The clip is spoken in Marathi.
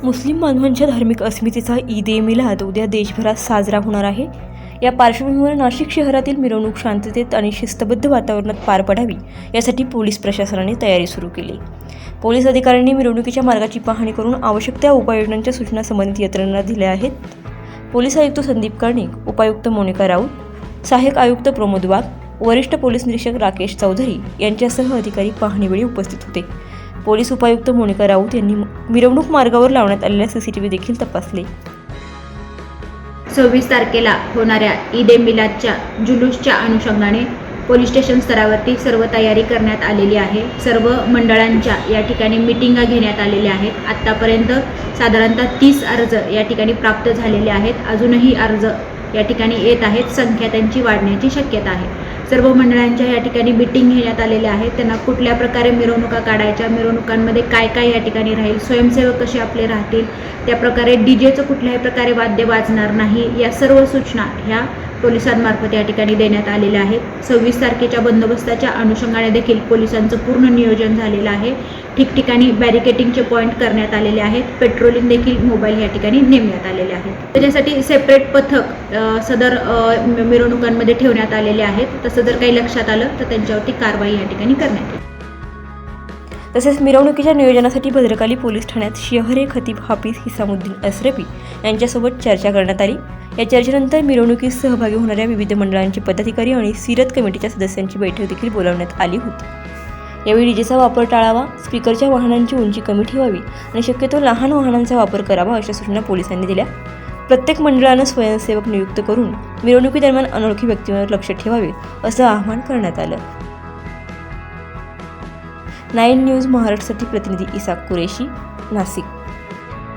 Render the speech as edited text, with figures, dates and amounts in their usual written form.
मुस्लिम बांधवांच्या धार्मिक अस्मितेचा ईद ए मिलाद उद्या देशभरात साजरा होणार आहे। या पार्श्वभूमीवर नाशिक शहरातील मिरवणूक शांततेत आणि शिस्तबद्ध वातावरणात पार पडावी यासाठी पोलीस प्रशासनाने तयारी सुरू केली। पोलीस अधिकाऱ्यांनी मिरवणुकीच्या मार्गाची पाहणी करून आवश्यक त्या उपाययोजनांच्या सूचना संबंधित यंत्रणांना दिल्या आहेत। पोलीस आयुक्त संदीप कर्णिक, उपायुक्त मोनिका राऊत, सहाय्यक आयुक्त प्रमोद वाघ, वरिष्ठ पोलीस निरीक्षक राकेश चौधरी यांच्यासह अधिकारी पाहणीवेळी उपस्थित होते। पोलीस उपायुक्त मोनिका राऊत यांनी मिरवणूक मार्गावर लावण्यात आलेल्या सीसीटीव्ही देखील तपासले। 26 तारखेला होणाऱ्या ईद ए मिलादच्या जुलूसच्या अनुषंगाने पोलीस स्टेशन स्तरावरती सर्व तयारी करण्यात आलेली आहे। सर्व मंडळांच्या या ठिकाणी मीटिंगा घेण्यात आलेल्या आहेत। आत्तापर्यंत साधारणतः 30 अर्ज या ठिकाणी प्राप्त झालेले आहेत। अजूनही अर्ज या ठिकाणी येत आहेत। संख्या त्यांची वाढण्याची शक्यता आहे। सर्व मंडळांच्या या ठिकाणी मीटिंग घेण्यात आलेल्या आहेत। त्यांना कुठल्या प्रकारे मिरवणुका काढायच्या, मिरवणुकांमध्ये काय काय या ठिकाणी राहील, स्वयंसेवक कसे आपले राहतील, त्या प्रकारे डीजेचं कुठल्याही प्रकारे वाद्य वाजणार नाही, या सर्व सूचना ह्या पोलिसांमार्फत या ठिकाणी देण्यात आलेल्या आहेत। 26 तारखेच्या बंदोबस्ताच्या अनुषंगाने देखील पोलिसांचं पूर्ण नियोजन झालेलं आहे। ठिकठिकाणी बॅरिकेटिंगचे पॉईंट करण्यात आलेले आहेत। पेट्रोलिंग देखील मोबाईल या ठिकाणी नेमण्यात आलेले आहेत। त्याच्यासाठी सेपरेट पथक सदर मिरवणुकांमध्ये ठेवण्यात आलेले आहेत। तसं जर काही लक्षात आलं तर त्यांच्यावरती कारवाई या ठिकाणी करण्यात येईल। तसेच मिरवणुकीच्या नियोजनासाठी भद्रकाली पोलीस ठाण्यात शहरे खतीब हाफिज हिसामुद्दीन असरफी यांच्यासोबत चर्चा करण्यात आली। या चर्चेनंतर मिरवणुकीत सहभागी होणाऱ्या विविध मंडळांचे पदाधिकारी आणि सीरत कमिटीच्या सदस्यांची बैठक देखील बोलावण्यात आली होती। यावेळी डीजेचा वापर टाळावा, स्पीकरच्या वाहनांची उंची कमी ठेवावी आणि शक्यतो लहान वाहनांचा वापर करावा अशा सूचना पोलिसांनी दिल्या। प्रत्येक मंडळानं स्वयंसेवक नियुक्त करून मिरवणुकीदरम्यान अनोळखी व्यक्तींवर लक्ष ठेवावे असं आवाहन करण्यात आलं। 9 न्यूज महाराष्ट्रासाठी प्रतिनिधी इसाक कुरेशी, नाशिक।